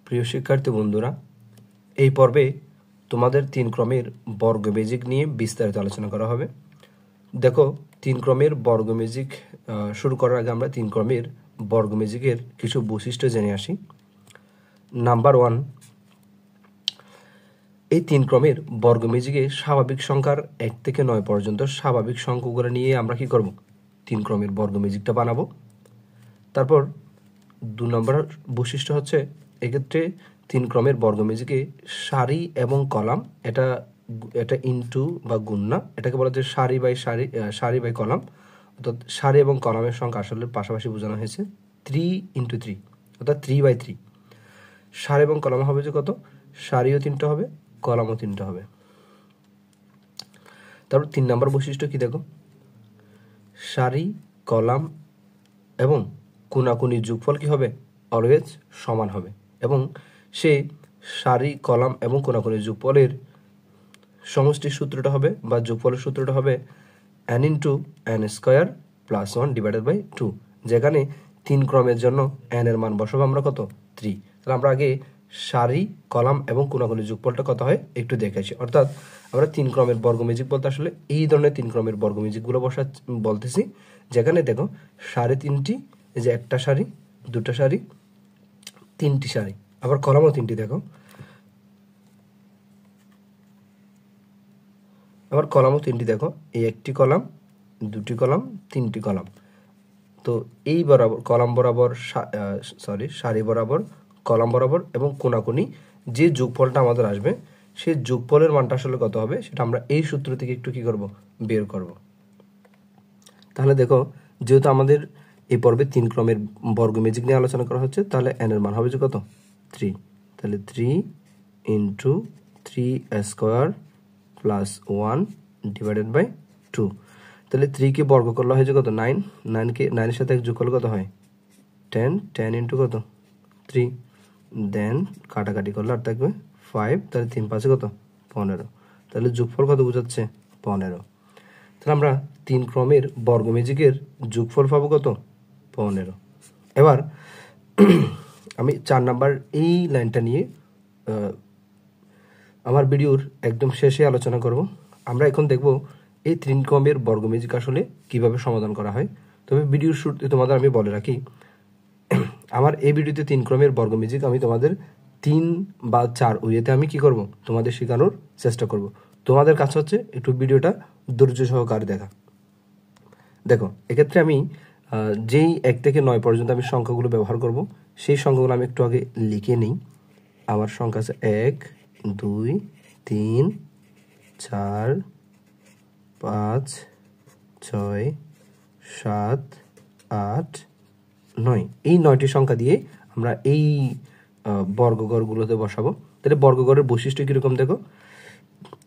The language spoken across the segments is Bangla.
প্রিয় শিক্ষার্থী বন্ধুরা, এই পর্বে তোমাদের 3 ক্রমের বর্গবেজিক নিয়ে বিস্তারিত আলোচনা করা হবে। দেখো, 3 ক্রমের বর্গবেজিক শুরু করার আগে আমরা 3 ক্রমের বর্গবেজিকের কিছু বৈশিষ্ট্য জেনে আসি। নাম্বার 1, এই 3 ক্রমের বর্গবেজিকে স্বাভাবিক সংখ্যার 1 থেকে 9 পর্যন্ত স্বাভাবিক সংখ্যাগুলো নিয়ে আমরা কি করব? 3 ক্রমের বর্গবেজিকটা বানাবো। তারপর 2 নম্বর বৈশিষ্ট্য হচ্ছে, এক্ষেত্রে 3 ক্রমের বর্গবেজিকে সারি এবং কলাম, এটা ইনটু বা গুণ না, এটাকে বলা যায় সারি বাই কলাম, অর্থাৎ সারি এবং কলামের সংখ্যা আসলে পাশাপাশি বোঝানো হয়েছে 3 into 3, অর্থাৎ 3/3। সারি এবং কলাম হবে যে কত? সারিও 3টা হবে, কলামও 3টা হবে। তারপর 3 নম্বর বৈশিষ্ট্য কি দেখো, সারি, কলাম এবং কোনাকুনি যোগফল কি হবে? অলওয়েজ সমান হবে। এবং সেই সারি, কলাম এবং কোনাকুনি যোগফলের সমষ্টির সূত্রটা হবে বা যোগফলের সূত্রটা হবে n into n square plus 1 divided by 2, যেখানে 3 ক্রমের জন্য n এর মান বসাবো আমরা কত? 3। তাহলে আমরা আগে সারি, কলাম এবং কোনাকুনি যোগফলটা কত হয় একটু দেখে আসি। অর্থাৎ আমরা 3 ক্রমের বর্গবেজিক বলতে আসলে এই ধরনের 3 ক্রমের বর্গবেজিকগুলো বলতেছি, যেখানে দেখো সারি 3টি, এই যে একটা সারি, দুটা সারি, 3টি সারি, আবার কলামও 3টি। দেখো আবার কলামও 3টি। দেখো, এই একটি কলাম, দুটি কলাম, 3টি কলাম। তো এই বরাবর কলাম বরাবর সারি বরাবর, কলাম বরাবর এবং কোনাকুনি যে যোগফলটা আমাদের আসবে, সেই যোগফলের মানটা আসলে কত হবে সেটা আমরা এই সূত্র থেকে একটু কি করব? বের করব। তাহলে দেখো, যেহেতু আমাদের এই পর্বে 3 ক্রমের বর্গবেজিক নিয়ে আলোচনা করা হচ্ছে, তাহলে n এর মান হবে যে কত? 3। তাহলে 3 into 3 square plus 1 divided by 2। তাহলে 3 কে বর্গ করলে হয় যে কত? 9। 9 এর সাথে 1 যোগ করলে কত হয়? 10। 10 into কত? 3। দেন কাটাকাটি করলে আর থাকবে 5। তাহলে 3 5 কত? 15। তাহলে যোগফল কত বোঝাচ্ছে? 15। তাহলে আমরা 3 ক্রমের বর্গবেজিকের যোগফল পাবো কত? 15। এবার আমি 4 নাম্বার এই লাইনটা নিয়ে আমার ভিডিওর একদম শেষে আলোচনা করব। আমরা এখন দেখব এই 3 ক্রমের বর্গবেজিক আসলে কিভাবে সমাধান করা হয়। তবে ভিডিওর শুরুতে তোমাদের আমি বলে রাখি, আমার এই ভিডিওতে 3 ক্রমের বর্গবেজিক আমি তোমাদের 3 বা 4 ওয়েতে আমি কি করব? তোমাদের শেখানোর চেষ্টা করব। তোমাদের কাছে হচ্ছে একটু ভিডিওটা ধৈর্য সহকারে দেখা। দেখো, এক্ষেত্রে আমি যেই 1 থেকে 9 পর্যন্ত আমি সংখ্যাগুলো ব্যবহার করব, সেই সংখ্যাগুলো আমি একটু আগে লিখে নিই। আমার সংখ্যা আছে 1 2 3 4 5 6 7 8 9। এই 9টি সংখ্যা দিয়ে আমরা এই বর্গঘরগুলোতে বসাবো। তাহলে বর্গঘরের বৈশিষ্ট্য কীরকম দেখো,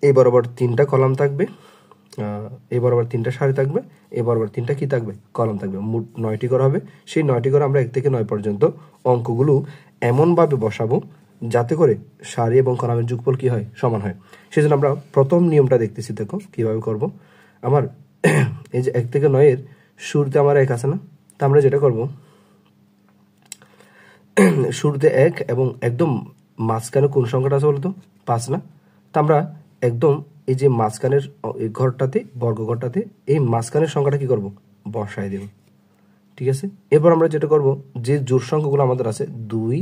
এই বরাবর 3টা কলাম থাকবে, এই বরাবর 3টা সারি থাকবে, এই বরাবর 3টা কি থাকবে? কলাম থাকবে। মোট 9টি ঘর হবে। সেই 9টি ঘর আমরা 1 থেকে 9 পর্যন্ত অঙ্কগুলো এমনভাবে বসাবো যাতে করে সারি এবং কলামের যোগফল কি হয়? সমান হয়। সেজন্য আমরা প্রথম নিয়মটা দেখতেছি। দেখো কিভাবে করব। আমার এই যে 1 থেকে 9 এর শুরুতে আমার 1 আছে না? তা আমরা যেটা করব, শুরুতে 1 এবং একদম মাঝখানে কোন সংখ্যাটা আছে বলতো? 5 না? তা আমরা একদম এই যে মাঝখানের ঘরটাতে, বর্গঘরটাতে এই মাঝখানের সংখ্যাটা কি করব? বসাই দেব। ঠিক আছে? এরপর আমরা যেটা করব, যে জোড় সংখ্যাগুলো আমাদের আছে 2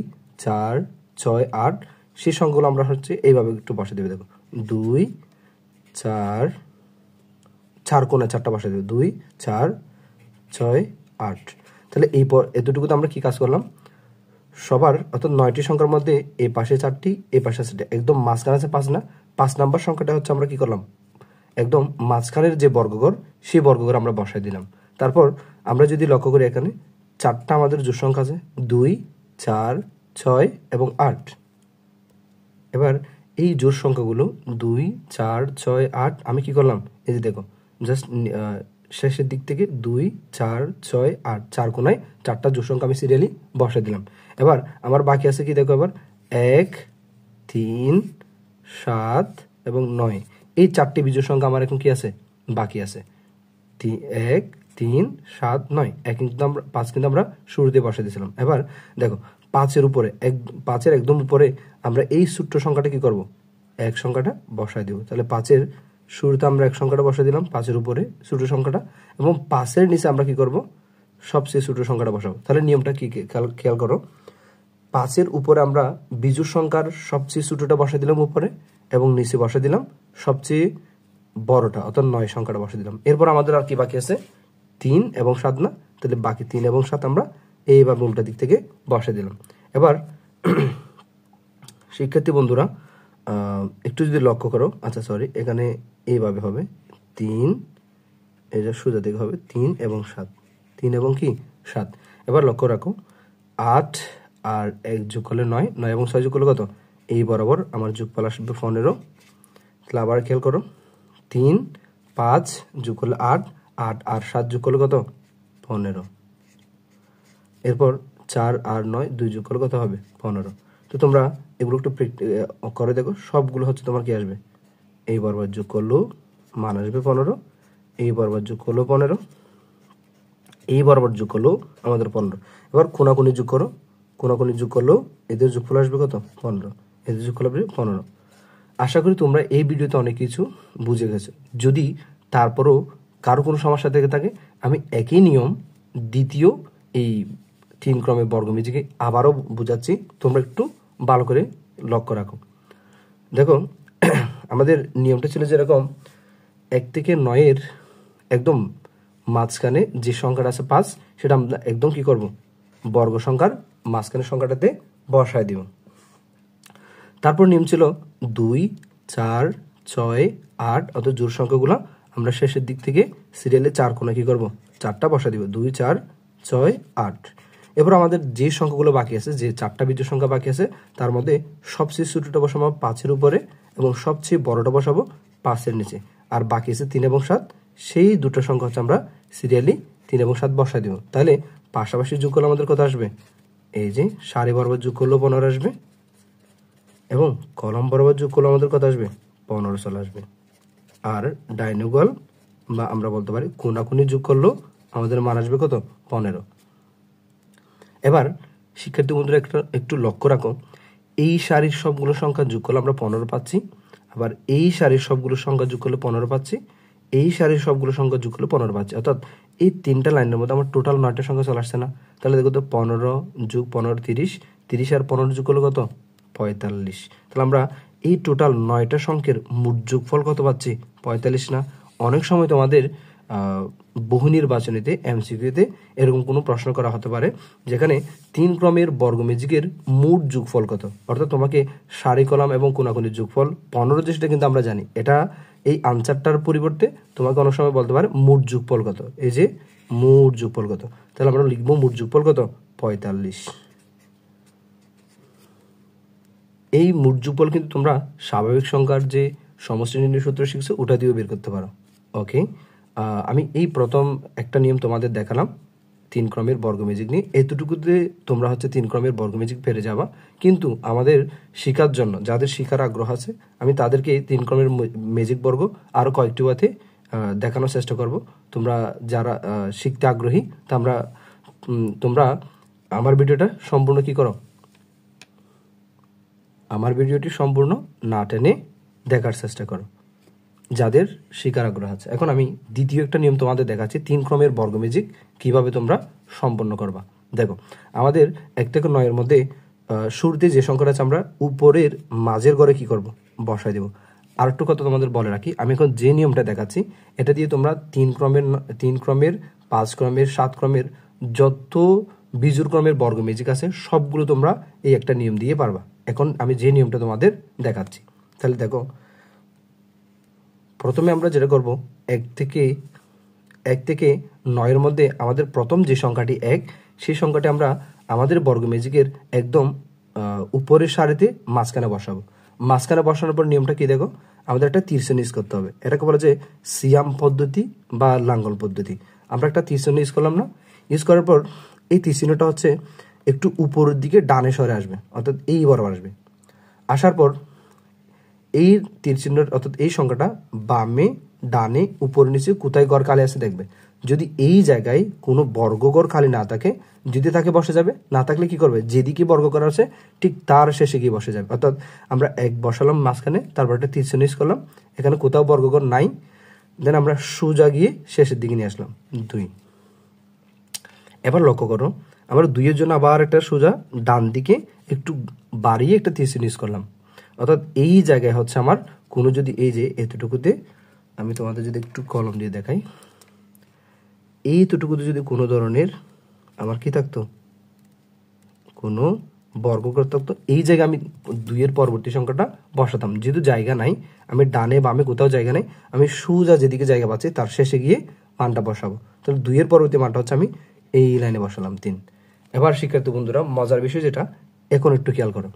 4 6 8, সেই সংখ্যাগুলো আমরা হচ্ছে এইভাবে একটু বসে দেবে। দেখো 2 4 4 কোণে 4টা বসে দেবে, 2 4 6 8। তাহলে এতটুকুতে আমরা কি কাজ করলাম? সবার অর্থাৎ 9টি সংখ্যার মধ্যে এই পাশে 4টি, এই পাশে 4টি, একদম মাঝখানে আছে 5 না? 5 নাম্বার সংখ্যাটা হচ্ছে আমরা কি করলাম? একদম মাঝখানের যে বর্গঘর, সেই বর্গঘর আমরা বসাই দিলাম। তারপর আমরা যদি লক্ষ্য করি, এখানে 4টা আমাদের জোড় সংখ্যা আছে, 2 4 6 এবং 8। এবার এই জোড় সংখ্যাগুলো 2 4 6 8 আমি কি করলাম? এই যে দেখো, জাস্ট শেষের দিক থেকে 2 4 6 8, 4 কোণায় 4টা জোড় সংখ্যা আমি সিরিয়ালি বসাই দিলাম। এবার আমার বাকি আছে কি দেখো, এবার 1 3 7 এবং 9, এই 4টি বিজোড় সংখ্যা আমার এখন কি আছে? বাকি আছে। 1 3 7 9। 1 কিন্তু আমরা 5 কিন্তু আমরা শুরুতে বসে দিয়েছিলাম। এবার দেখো 5-এর উপরে 5-এর একদম উপরে আমরা এই ছোট্ট সংখ্যাটা কি করব, 1 সংখ্যাটা বসায় দেব। তাহলে 5-এর শুরুতে আমরা 1 সংখ্যাটা বসায় দিলাম, 5-এর উপরে ছোট সংখ্যাটা, এবং 5-এর নিচে আমরা কি করব, সবচেয়ে ছোট সংখ্যাটা বসাবো। তাহলে নিয়মটা কি খেয়াল করো, 5-এর উপরে আমরা বিজোড় সংখ্যার সবচেয়ে ছোটটা বসায় দিলাম উপরে, এবং নিচে বসায় দিলাম সবচেয়ে বড়টা অর্থাৎ 9 সংখ্যাটা বসায় দিলাম। এরপর আমাদের আর কি বাকি আছে, 3 এবং 7 না? তাহলে বাকি 3 এবং 7 আমরা এইভাবে উল্টা দিক থেকে বসায় দিলাম। এবার শিক্ষার্থী বন্ধুরা একটু যদি লক্ষ্য করো, আচ্ছা সরি, এখানে এইভাবে হবে 3, এটা সোজা দিকে হবে 3 এবং 7, 3 এবং কি 7। এবার লক্ষ্য রাখো 8 আর 1 যোগ করলে 9, 9 এবং 6 যোগ করলে কত, এই বরাবর আমার যোগফল আসবে 15। তাহলে আবার খেয়াল করো 3, 5 যোগ করলে 8, 8 আর 7 যোগ করলে কত, 15। এরপর 4 আর 9 2 যোগ করলে কত হবে, 15। তো তোমরা এগুলো একটু করে দেখো, সবগুলো হচ্ছে তোমার কি আসবে, এই বরাবর যোগ করলেও মান আসবে 15, এই বরাবর যোগ করলেও 15, এই বরাবর যোগ করলেও আমাদের 15। এবার কোনাকুনি যোগ করো, কোনাকুনি যোগ করলেও এদের যোগফল আসবে কত, 15, এদের যোগফল আসবে 15। আশা করি তোমরা এই ভিডিওতে অনেক কিছু বুঝে গেছো। যদি তারপরও কারো কোনো সমস্যা থেকে থাকে, আমি একই নিয়ম দ্বিতীয় এই 3 ক্রমের বর্গমীজিকে আবারও বুঝাচ্ছি, তোমরা একটু ভালো করে লক্ষ্য রাখো। দেখো আমাদের নিয়মটা ছিল যেরকম, 1 থেকে 9-এর একদম মাঝখানে যে সংখ্যাটা আছে 5, সেটা আমরা একদম কি করব, বর্গ সংখ্যার মাঝখানের সংখ্যাটাতে বসায় দিব। তারপর নিয়ম ছিল 2, 4, 6, 8 অর্থাৎ জোড় সংখ্যাগুলো আমরা শেষের দিক থেকে সিরিয়ালে 4 কোণা কি করব, 4টা বসা দিব, 2, 4, 6, 8। এবার আমাদের যে সংখ্যাগুলো বাকি আছে, যে 4টা বিজোড় সংখ্যা বাকি আছে, তার মধ্যে সবচেয়ে ছোটটা বসাবো 5-এর উপরে এবং সবচেয়ে বড়টা বসাবো 5-এর নিচে, আর বাকি আছে 3 এবং 7। সেই দুটো সংখ্যা হচ্ছে আমরা সিরিয়ালি 3 এবং 7 বসাই দিব। তাহলে পাশাপাশি যোগ করলে আমাদের কত আসবে, এই যে সারি বরাবর যোগ করলেও 15 আসবে, এবং কলম বরাবর যোগ করলে আমাদের কত আসবে, 15 চলে আসবে। আর ডাইনোগল বা আমরা বলতে পারি কোনাকুনি যোগ করলেও আমাদের মান আসবে কত, 15। এবার শিক্ষার্থী বন্ধুরা একটু লক্ষ্য রাখো, এই সারির সবগুলো সংখ্যা যোগ করলে আমরা 15 পাচ্ছি, আবার এই সারির সবগুলো সংখ্যা যোগ করলে 15 পাচ্ছি, এই সারির সবগুলো সংখ্যা যোগ করলে 15 পাচ্ছি, অর্থাৎ এই 3টা লাইনের মধ্যে আমার টোটাল 9টা সংখ্যা চলে আসছে না? তাহলে দেখো তো 15 যোগ 15 30, 30 আর 15 যোগ করলে কত, 45। তাহলে আমরা এই টোটাল 9টা সংখ্যার মোট যোগফল কত পাচ্ছি, 45 না? অনেক সময় তোমাদের বহু নির্বাচনীতে এমসিকিউতে এরকম কোনো প্রশ্ন করা হতে পারে, যেখানে 3 ক্রমের বর্গমীজিকের মোট যোগফল কত, অর্থাৎ তোমাকে সারি কলাম এবং কোনাকুনির যোগফল 15, যেটা কিন্তু আমরা জানি, এটা এই আনসারটার পরিবর্তে তোমাকে অনেক সময় বলতে পারে মোট যোগফল কত, এই যে মোট যোগফল কত। তাহলে আমরা লিখবো মোট যোগফল কত, 45। এই মোট যোগফল কিন্তু তোমরা স্বাভাবিক সংখ্যার যে সমষ্টি নির্ণয় সূত্র শিখছো ওটা দিয়েও বের করতে পারো। ওকে, আমি এই প্রথম একটা নিয়ম তোমাদের দেখালাম 3 ক্রমের বর্গমীজিক নিয়ে। এতটুকুতে তোমরা হচ্ছে 3 ক্রমের বর্গমীজিক পেরে যাবা, কিন্তু আমাদের শেখার জন্য যাদের শেখার আগ্রহ আছে, আমি তাদেরকে 3 ক্রমের মেজিক বর্গ আরও কয়েকটি ওয়াতে দেখানোর চেষ্টা করব। তোমরা যারা শিখতে আগ্রহী তোমরা আমার ভিডিওটা সম্পূর্ণ কি করো, আমার ভিডিওটি সম্পূর্ণ না টেনে দেখার চেষ্টা করো যাদের শিকার আগ্রহ আছে। এখন আমি দ্বিতীয় একটা নিয়ম তোমাদের দেখাচ্ছি, 3 ক্রমের বর্গমীজিক কিভাবে তোমরা সম্পন্ন করবা। দেখো আমাদের 1 থেকে 9-এর মধ্যে শুরুতে যে সংখ্যাটা আছে আমরা উপরের মাঝের ঘরে কি করব, বসাই দেব। আর একটু কথা তোমাদের বলে রাখি, আমি এখন যে নিয়মটা দেখাচ্ছি এটা দিয়ে তোমরা 3 ক্রমের 5 ক্রমের 7 ক্রমের যত বিজোড় ক্রমের বর্গমীজিক আছে সবগুলো তোমরা এই একটা নিয়ম দিয়ে পারবা। এখন আমি যে নিয়মটা তোমাদের দেখাচ্ছি, তাহলে দেখো প্রথমে আমরা যেটা করব, 1 থেকে 9-এর মধ্যে আমাদের প্রথম যে সংখ্যাটি 1, সেই সংখ্যাটি আমরা আমাদের বর্গমীজিকের একদম উপরের সারিতে মাঝখানে বসাবো। মাঝখানে বসানোর পর নিয়মটা কি দেখো, আমাদের একটা তীরচিহ্ন ইউজ করতে হবে। এটাকে বলা যায় সিয়াম পদ্ধতি বা লাঙ্গল পদ্ধতি। আমরা একটা তীরচিহ্ন ইউজ করলাম না, ইউজ করার পর এই তীরচিহ্নটা হচ্ছে একটু উপরের দিকে ডানে সরে আসবে, অর্থাৎ এই বরাবর আসবে। আসার পর এই তীরচিহ্ন অর্থাৎ এই সংখ্যাটা বামে ডানে উপরে নিচে কোথায় ঘর খালি আছে দেখবে। যদি এই জায়গায় কোনো বর্গঘর খালি না থাকে, যদি থাকে বসে যাবে, না থাকলে কি করবে, যেদিকে বর্গঘর আছে ঠিক তার শেষে গিয়ে বসে যাবে। অর্থাৎ আমরা 1 বসালাম মাঝখানে, তারপর একটা তীরচিহ্ন করলাম, এখানে কোথাও বর্গঘর নাই, দেন আমরা সোজা গিয়ে শেষের দিকে নিয়ে আসলাম 2। এবার লক্ষ্য করো, আমরা 2 এর জন্য আবার একটা সোজা ডান দিকে একটু বাড়িয়ে একটা তীরচিহ্ন করলাম। অর্থাৎ এই জায়গায় হচ্ছে আমার কোনো যদি এই যে এতটুকুতে, আমি তোমাদের যদি একটু কলম দিয়ে দেখাই, এইটুকুতে যদি কোনো ধরনের আমার কি থাকতো, কোনো বর্গঘর থাকতো, এই জায়গায় আমি 2 এর পরবর্তী সংখ্যাটা বসাতাম। যেহেতু জায়গা নাই, আমি ডানে বামে কোথাও জায়গা নেই, আমি সোজা যেদিকে জায়গা পাচ্ছি তার শেষে গিয়ে মানটা বসাবো। তাহলে 2 এর পরবর্তী মানটা হচ্ছে আমি এই লাইনে বসালাম 3। এবার শিক্ষার্থী বন্ধুরা মজার বিষয় যেটা, এখন একটু খেয়াল করো,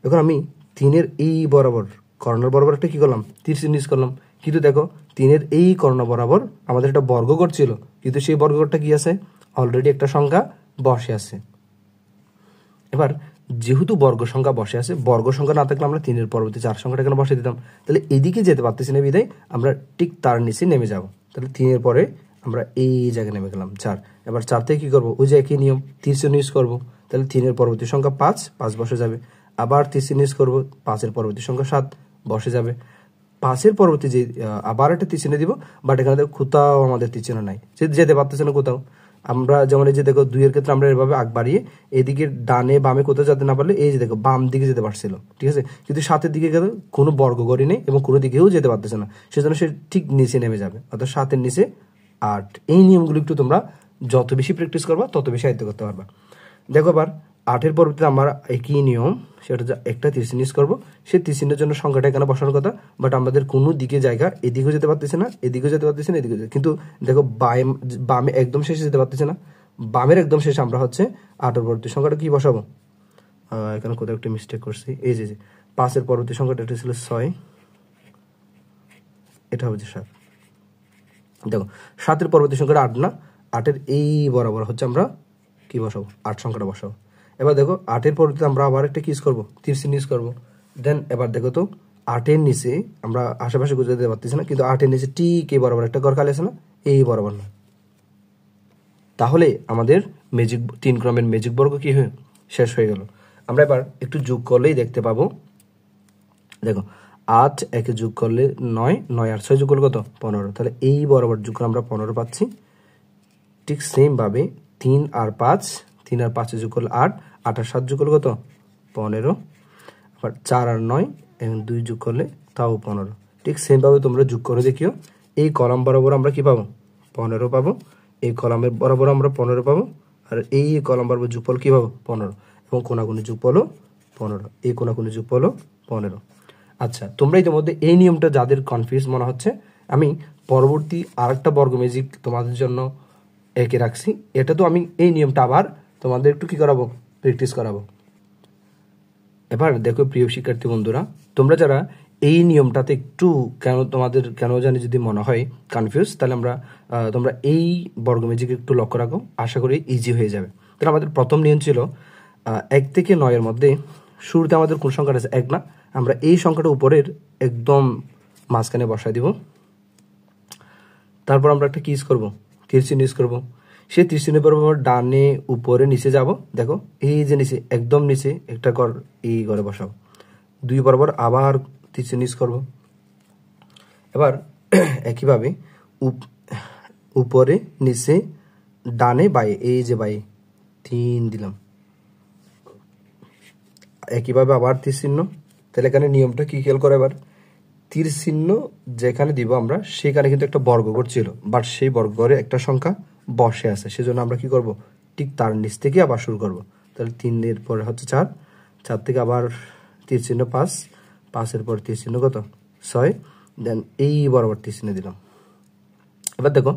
এখন আমি 3 এর এই বরাবর কর্নার বরাবর একটা কি করলাম, তীরচিহ্ন করলাম। কিন্তু দেখো 3 এর এই কর্নার বরাবর আমাদের একটা বর্গঘর ছিল, কিন্তু সেই বর্গঘরটা কি আছে, অলরেডি একটা সংখ্যা বসে আছে। এবার যেহেতু বর্গ সংখ্যা বসে আছে, বর্গ সংখ্যা না থাকলে আমরা 3 এর পরবর্তী 4 সংখ্যাটা এখানে বসে দিতাম। তাহলে এদিকে যেতে পারতেছি না বিদায় আমরা ঠিক তার নিচে নেমে যাব। তাহলে 3 এর পরে আমরা এই জায়গায় নেমে গেলাম 4। এবার 4 থেকে কি করবো, ওই যে একই নিয়ম তীরচিহ্ন ইউজ করবো। তাহলে 3 এর পরবর্তী সংখ্যা 5 বসে যাবে। আবার তীরচিহ্ন ইউজ করবো, 5 এর পরবর্তী সংখ্যা 7 বসে যাবে। 5 এর পরবর্তী যে আবার একটা তীরচিহ্ন দিব, বাট এখানে দেখো কোথাও আমাদের তীরচিহ্ন নাই, যেতে পারতেছে না কোথাও। আমরা যেমন এই যে দেখো 2 এর ক্ষেত্রে আমরা এভাবে আগ বাড়িয়ে এদিকে ডানে বামে কোথাও যেতে না পারলে এই যে দেখো বাম দিকে যেতে পারছিল, ঠিক আছে। কিন্তু 7 এর দিকে গেলে কোনো বর্গঘরই নেই এবং কোনো দিকেও যেতে পারতেছে না, সেজন্য সে ঠিক নিচে নেমে যাবে। অর্থাৎ 7 এর নিচে 8। এই নিয়মগুলো একটু তোমরা যত বেশি প্র্যাকটিস করবা তত বেশি আয়ত্ত করতে পারবা। দেখো আবার 8 এর পরবর্তীতে আমরা একই নিয়ম, সেটা একটা তীরচিহ্ন করবো। সেই তীরচিহ্নের জন্য সংখ্যাটা এখানে বসানোর কথা, বাট আমাদের কোনো দিকে জায়গা, এদিকেও যেতে পারতেছে না, এদিকেও যেতে পারতেছে না, এদিকেও কিন্তু দেখো বামে একদম শেষে যেতে পারতেছে না, বামের একদম শেষে আমরা হচ্ছে 8 এর পরবর্তী সংখ্যাটা কি বসাবো, এখানে কোথাও একটা মিস্টেক করছি, এই যে 5 এর পরবর্তী সংখ্যাটা এটা ছিল 6, এটা হবে যে 7। দেখো 7 এর পরবর্তী সংখ্যাটা 8 না, 8 এর এই বরাবর হচ্ছে আমরা কি বসাবো, 8 সংখ্যাটা বসাবো। এবার দেখো 8 এর পরবর্তীতে আমরা আবার একটা কি ইউজ করবো, তীরচিহ্ন ইউজ করবো। দেন এবার দেখো তো 8 এর নিচে আমরা আশেপাশে গুজে যেতে পারতেছি না, কিন্তু 8 এর নিচে ঠিক এই বরাবর একটা ঘর খালি আছে না, এই বরাবর না। তাহলে আমাদের ম্যাজিক 3 ক্রমের ম্যাজিক বর্গ কি হয়ে শেষ হয়ে গেল। আমরা এবার একটু যোগ করলেই দেখতে পাবো, দেখো 8 একে যোগ করলে 9, 9 আর 6 যোগ করলে কত, 15। তাহলে এই বরাবর যোগ করে আমরা 15 পাচ্ছি। ঠিক সেম ভাবে 3 আর 5, 3 আর 5 যোগ করলে 8, 8 আর 7 যোগ করলে কত, 15। আবার 4 আর 9 এবং 2 যোগ করলে তাও 15। ঠিক সেম ভাবে তোমরা যোগ করে দেখিও, এই কলাম বরাবর আমরা কি পাবো, 15 পাবো। এই কলামের বরাবর আমরা 15 পাবো, আর এই কলাম বরাবর যোগফল কি পাবো, 15। এবং কোনাকুনি যোগফলও 15, এই কোনাকুনি যোগফলও 15। আচ্ছা, তোমরা ইতিমধ্যে এই নিয়মটা যাদের কনফিউজ মনে হচ্ছে, আমি পরবর্তী আরেকটা বর্গ ম্যাজিক তোমাদের জন্য এঁকে রাখছি। এটা তো আমি এই নিয়মটা আবার তোমাদের একটু কি করাবো, প্র্যাকটিস করাবো। এবার দেখো প্রিয় শিক্ষার্থী বন্ধুরা, তোমরা যারা এই নিয়মটাতে একটু কেন জানি যদি মনে হয় কনফিউজ, তাহলে তোমরা এই বর্গ ম্যাজিক একটু লক্ষ্য রাখো, আশা করি ইজি হয়ে যাবে। তাহলে আমাদের প্রথম নিয়ম ছিল 1 থেকে 9 এর মধ্যে শুরুতে আমাদের কোন সংখ্যাটা আছে, 1 না, আমরা এই সংখ্যাটা উপরের একদম মাঝখানে বসায় দিব। তারপর আমরা একটা কি ইউজ করবো, তীরচিহ্ন ইউজ করবো। সেই তীরচিহ্নের পর ডানে উপরে নিচে যাব, দেখো এই যে নিচে একদম নিচে একটা ঘর, এই ঘরে বসাবো। 2 বরাবর আবার তীরচিহ্ন ইউজ করবো। এবার একইভাবে উপরে নিচে ডানে বায়ে, এই যে বায়ে 3 দিলাম। একইভাবে আবার তীরচিহ্ন। তাহলে এখানে নিয়মটা কি খেয়াল করে, এবার তীরচিহ্ন যেখানে দিব আমরা সেখানে কিন্তু একটা বর্গঘর ছিল, বাট সেই বর্গঘরে একটা সংখ্যা বসে আছে, সেজন্য আমরা কি করব, ঠিক তার নিচ থেকে আবার শুরু করব। তাহলে 3 এর পরে হচ্ছে 4, 4 থেকে আবার তীরচিহ্ন 5, 5 এর পর তীরচিহ্ন কত, 6, দেন এই বরাবর তীরচিহ্ন দিলাম। এবার দেখো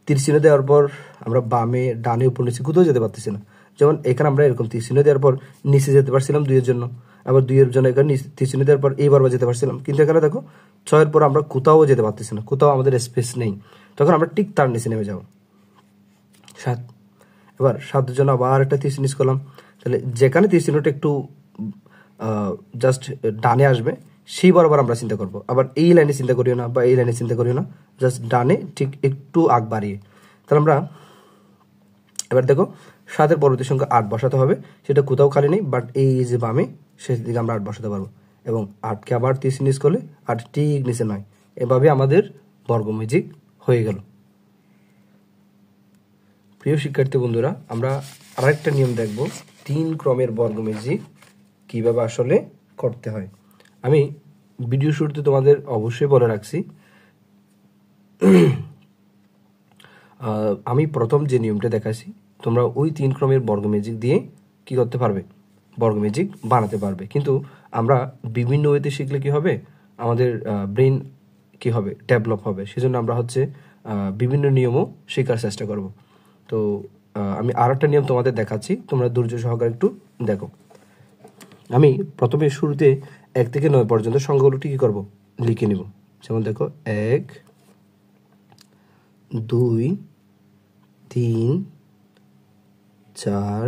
তীরচিহ্ন দেওয়ার পর আমরা বামে ডানে উপর নিচে কোথাও যেতে পারতেছি না। যেমন এখানে আমরা এরকম তীরচিহ্ন দেওয়ার পর নিচে যেতে পারছিলাম 2 এর জন্য, আবার 2 এর জন্য এখানে তীরচিহ্ন দেওয়ার পর এই বরাবর যেতে পারছিলাম। কিন্তু এখানে দেখো 6 এর পর আমরা কোথাও যেতে পারতেছি না, কোথাও আমাদের স্পেস নেই, তখন আমরা ঠিক তার নিচে নেমে যাব। 7, এবার 7 এর জন্য আবার একটা তীরচিহ্ন করলাম। তাহলে যেখানে তীরচিহ্নটা একটু জাস্ট ডানে আসবে সেই বরাবর আমরা চিন্তা করব। আবার এই লাইনে চিন্তা করিও না বা এই লাইনে চিন্তা করিও না, জাস্ট ডানে ঠিক একটু আগ বাড়িয়ে। তাহলে আমরা এবার দেখো 7-এর পরবর্তী সংখ্যা 8 বসাতে হবে, সেটা কোথাও খালি নেই, বাট এই যে বামে শেষ দিকে আমরা 8 বসাতে পারবো, এবং 8কে আবার 30 নিচ করলে 8 ঠিক নিচে 9। এভাবে আমাদের বর্গমেজিক হয়ে গেল। প্রিয় শিক্ষার্থী বন্ধুরা, আমরা আরেকটা নিয়ম দেখব 3 ক্রমের বর্গমেজিক কিভাবে আসলে করতে হয়। আমি ভিডিও শুরুতে তোমাদের অবশ্যই বলে রাখছি, আমি প্রথম যে নিয়মটা দেখাচ্ছি তোমরা ওই 3 ক্রমের বর্গমেজিক দিয়ে কি করতে পারবে, বর্গমেজিক বানাতে পারবে। কিন্তু আমরা বিভিন্ন ওয়েতে শিখলে কি হবে, আমাদের ব্রেন কি হবে, ডেভেলপ হবে। সেজন্য আমরা হচ্ছে বিভিন্ন নিয়মও শেখার চেষ্টা করব। তো আমি আর একটা নিয়ম তোমাদের দেখাচ্ছি, তোমরা ধৈর্য সহকারে একটু দেখো। আমি প্রথমে শুরুতে 1 থেকে 9 পর্যন্ত সংখ্যাগুলো কি করব, লিখে নিব। যেমন দেখো 1 2 3 4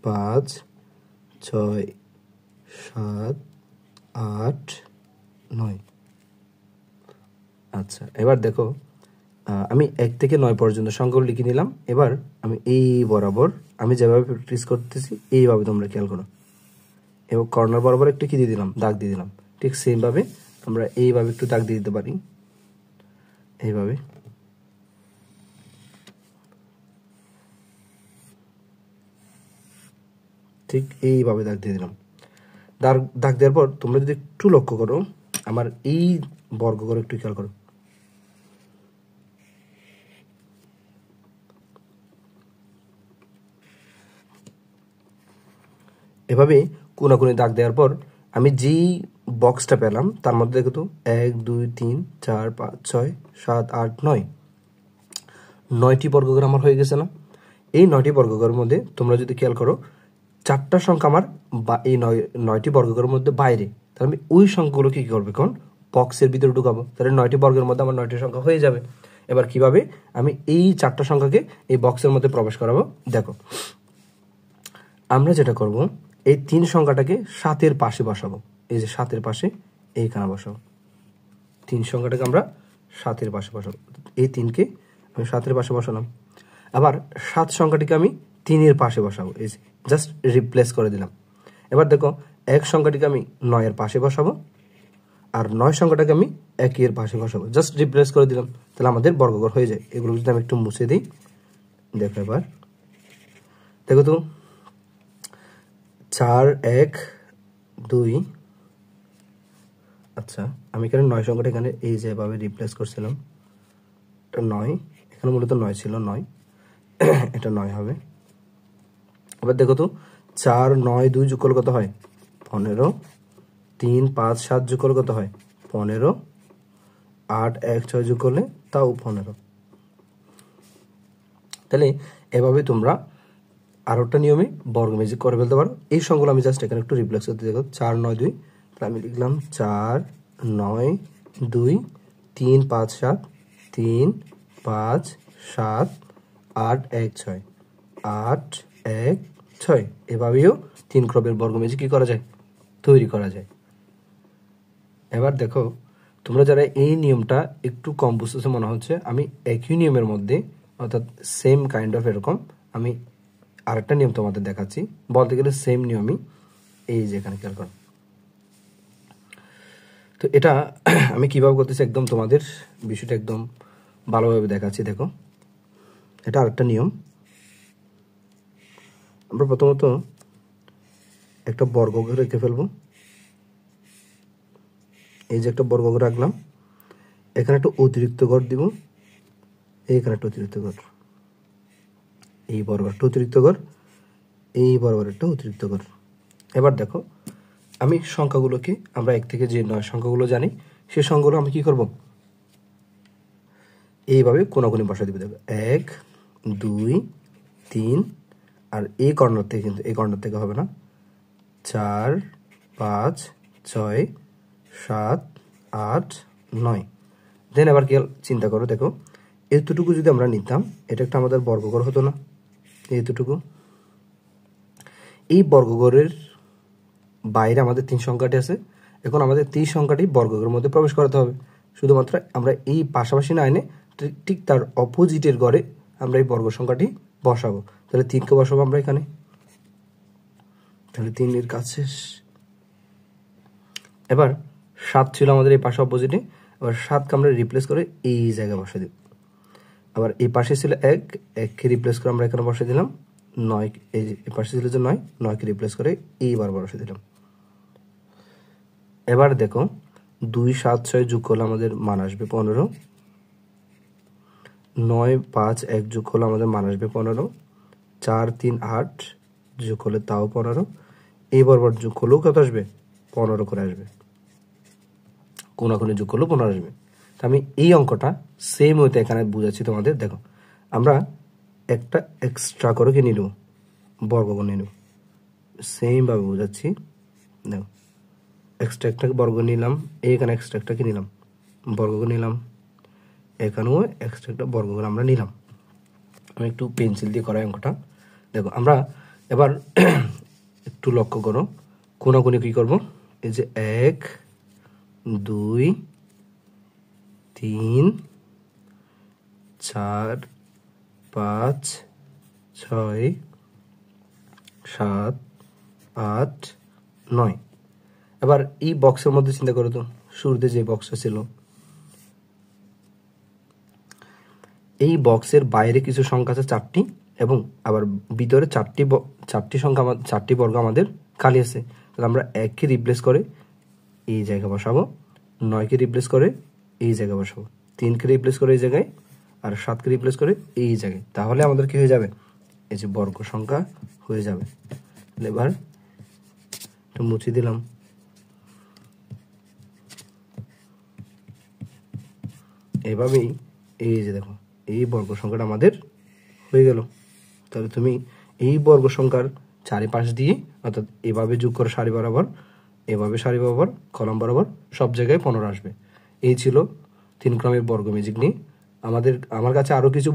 5 6 7 8 9। আচ্ছা, এবার দেখো আমি 1 থেকে 9 পর্যন্ত সংখ্যাগুলো লিখে নিলাম। এবার আমি এই বরাবর আমি যেভাবে প্র্যাকটিস করতেছি এইভাবে তোমরা খেয়াল করো, এবং কর্নার বরাবর একটু কি দিয়ে দিলাম, দাগ দিয়ে দিলাম। ঠিক সেমভাবে আমরা এইভাবে একটু দাগ দিয়ে দিতে পারি, এইভাবে। ঠিক এইভাবে দাগ দিয়ে দিলাম। দাগ দেওয়ার পর তোমরা যদি একটু লক্ষ্য করো, আমার এই বর্গ করে একটু খেয়াল করো, এভাবে কোনাকুনি দাগ দেওয়ার পর আমি যেই বক্সটা পেলাম তার মধ্যে দেখো তো 1 2 3 4 5 6 7 8 9, 9টি বর্গঘর আমার হয়ে গেছে না? এই 9টি বর্গঘরের মধ্যে তোমরা যদি খেয়াল করো 4টা সংখ্যা আমার বা এই 9টি বর্গঘরের মধ্যে বাইরে, তাহলে আমি ওই সংখ্যাগুলো কি করবে, কোন বক্সের ভিতরে ঢুকাবো, তাহলে 9টি বর্গের মধ্যে আমার 9টি সংখ্যা হয়ে যাবে। এবার কিভাবে আমি এই 4টা সংখ্যাকে এই বক্সের মধ্যে প্রবেশ করাবো, দেখো আমরা যেটা করব, এই 3 সংখ্যাটাকে 7-এর পাশে বসাবো। এই যে 7-এর পাশে এইখানে বসাবো, 3 সংখ্যাটাকে আমরা 7-এর পাশে বসাবো। এই 3কে আমি 7-এর পাশে বসালাম। আবার 7 সংখ্যাটিকে আমি 3-এর পাশে বসাবো, এই যে জাস্ট রিপ্লেস করে দিলাম। এবার দেখো 1 সংখ্যাটিকে আমি 9-এর পাশে বসাবো, আর 9 সংখ্যাটাকে আমি 1-এর পাশে বসাবো, জাস্ট রিপ্লেস করে দিলাম। তাহলে আমাদের বর্গঘর হয়ে যায়। এগুলো যদি আমি একটু মুছে দিই, দেখো এবার দেখো তো 4 1 2। আচ্ছা, আমি এখানে 9 সংখ্যাটা এখানে এই যেভাবে রিপ্লেস করছিলাম, এটা 9, এখানে মূলত 9 ছিল, 9 এটা 9 হবে। এবার দেখো তো 4 9 2 যোগ করলে কত হয়, 15। 3 5 7 যোগ করলে কত হয়, 15। 8 1 6 যোগ করলে তাও 15। তাহলে এভাবে তোমরা আর একটা নিয়মে বর্গমেজিক করে ফেলতে পারো। এই সংখ্যাগুলো আমি জাস্ট এখানে একটু রিপ্লেস করতে দেখো, 4 9 2, তাহলে আমি লিখলাম 4 9 2 3 5 7 3 5 7 8 1 6 8 1 6। এভাবেও 3 ক্রমের বর্গমেজিক কি করা যায়, তৈরি করা যায়। এবার দেখো তোমরা যারা এই নিয়মটা একটু কম বুঝতেছে মনে হচ্ছে, আমি একই নিয়মের মধ্যে অর্থাৎ সেম কাইন্ড অফ এরকম আমি আরেকটা নিয়ম তোমাদের দেখাচ্ছি, বলতে গেলে সেম নিয়মই। এই যে এখানে খেয়াল করো, তো এটা আমি কিভাবে করতেছি একদম তোমাদের বিষয়টা একদম ভালোভাবে দেখাচ্ছি। দেখো এটা আরেকটা নিয়ম। আমরা প্রথমত একটা বর্গঘর রেখে ফেলবো। এই যে একটা বর্গঘর রাখলাম, এখানে একটা অতিরিক্ত ঘর দিব, এইখানে একটা অতিরিক্ত ঘর, এই বরাবর একটা অতিরিক্ত ঘর, এই বরাবর একটা অতিরিক্ত ঘর। এবার দেখো আমি সংখ্যাগুলোকে, আমরা 1 থেকে যে 9 সংখ্যাগুলো জানি সেই সংখ্যাগুলো আমি কি করব, এইভাবে কোনাকুনি বসা দিব। দেখো 1 2 3, আর এই কর্নার থেকে, কিন্তু এই কর্নার থেকে হবে না, 4 5 6 7 8 9। দেন আবার কি চিন্তা করো, দেখো এতটুকু যদি আমরা নিতাম, এটা একটা আমাদের বর্গঘর হতো না, এতটুকু। এই বর্গঘরের বাইরে আমাদের 3 সংখ্যাটি আছে, এখন আমাদের 30 সংখ্যাটি বর্গকের মধ্যে প্রবেশ করাতে হবে। শুধুমাত্র আমরা এই পাশাপাশি না এনে ঠিক তার অপোজিটের ঘরে আমরা এই বর্গ সংখ্যাটি বসাবো। তাহলে 3 কে বসাবো আমরা এখানে, তাহলে 3 এর কাজ শেষ। এবার 7 ছিল আমাদের এই পাশে অপোজিটে, এবার 7 কে আমরা রিপ্লেস করে এই জায়গায় বসে দেব। আবার এই পাশে ছিল 1 কে রিপ্লেস করে আমরা এখানে বসে দিলাম 9, এই পাশে ছিল যে 9 কে রিপ্লেস করে এইবার বসে দিলাম। এবার দেখো 2 7 6 যোগ করলে আমাদের মান আসবে 15, 9 5 1 যোগ করলে আমাদের মান আসবে 15, 4 3 8 যোগ করলে তাও 15, এই বরাবর যোগ করলেও কত আসবে? 15 করে আসবে, কোনাকুনি যোগ করলেও 15 আসবে। তো আমি এই অঙ্কটা সেম ওয়েতে এখানে বুঝাচ্ছি তোমাদের। দেখো আমরা একটা এক্সট্রা করে কি নিব, বর্গমূল নিব, সেমভাবে বুঝাচ্ছি। দেখো এক্সট্রা একটা বর্গ নিলাম, এইখানে এক্সট্রা একটা কি নিলাম, বর্গ নিলাম, এখানেও এক্সট্রা একটা বর্গ আমরা নিলাম। আমি একটু পেন্সিল দিয়ে করাই অঙ্কটা। দেখো আমরা এবার একটু লক্ষ্য করো, কোনাকুনি কি করব, এই যে 1 2 3 4 5 6 7 8 9। এবার এই বক্সের মধ্যে চিন্তা করো তো, শুরুতে যে বক্সটা ছিল, এই বক্সের বাইরে কিছু সংখ্যা আছে 4টি, এবং আবার ভিতরে 4টি সংখ্যা, 4টি বর্গ আমাদের খালি আছে। তাহলে আমরা 1 কে রিপ্লেস করে এই জায়গায় বসাবো, 9 কে রিপ্লেস করে এই জায়গায় বসাবো, 3 কে রিপ্লেস করে এই জায়গায়, আর 7 কে রিপ্লেস করে এই জায়গায়। তাহলে আমাদের কি হয়ে যাবে, এই যে বর্গ সংখ্যা হয়ে যাবে। এবার একটু মুছে দিলাম। এভাবেই এই যে দেখো এই বর্গ সংখ্যাটা আমাদের হয়ে গেল। তাহলে তুমি এই বর্গ সংখ্যার চারিপাশ দিয়ে অর্থাৎ এভাবে যোগ করে সারি বরাবর, এভাবে সারি বরাবর, কলাম বরাবর সব জায়গায় 15 আসবে। এই ছিল 3 ক্রমের বর্গ ম্যাজিক নিয়ে। আমার কাছে আরও কিছু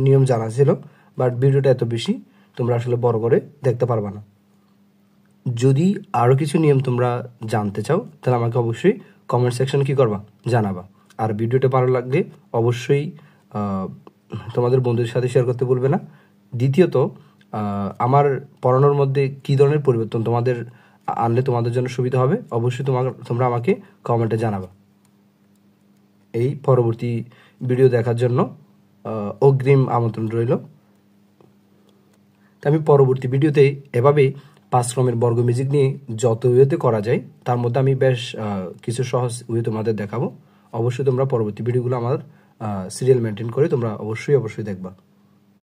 নিয়ম জানা ছিল, বাট ভিডিওটা এত বেশি তোমরা আসলে বড় করে দেখতে পারবা না। যদি আরও কিছু নিয়ম তোমরা জানতে চাও তাহলে আমাকে অবশ্যই কমেন্ট সেকশনে কি করবা, জানাবা। আর ভিডিওটা ভালো লাগলে অবশ্যই তোমাদের বন্ধুদের সাথে শেয়ার করতে ভুলবে না। দ্বিতীয়ত আমার পড়ানোর মধ্যে কী ধরনের পরিবর্তন তোমাদের আনলে তোমাদের জন্য সুবিধা হবে অবশ্যই তোমরা আমাকে কমেন্টে জানাবা। এই পরবর্তী ভিডিও দেখার জন্য অগ্রিম আমন্ত্রণ রইল। আমি পরবর্তী ভিডিওতে এভাবে 5 ক্রমের বর্গ ম্যাজিক নিয়ে যত ওয়েতে করা যায় তার মধ্যে আমি বেশ কিছু সহজ ওয়ে তোমাদের দেখাবো। অবশ্যই তোমরা পরবর্তী ভিডিওগুলো আমার সিরিয়াল মেনটেন করে তোমরা অবশ্যই দেখবা।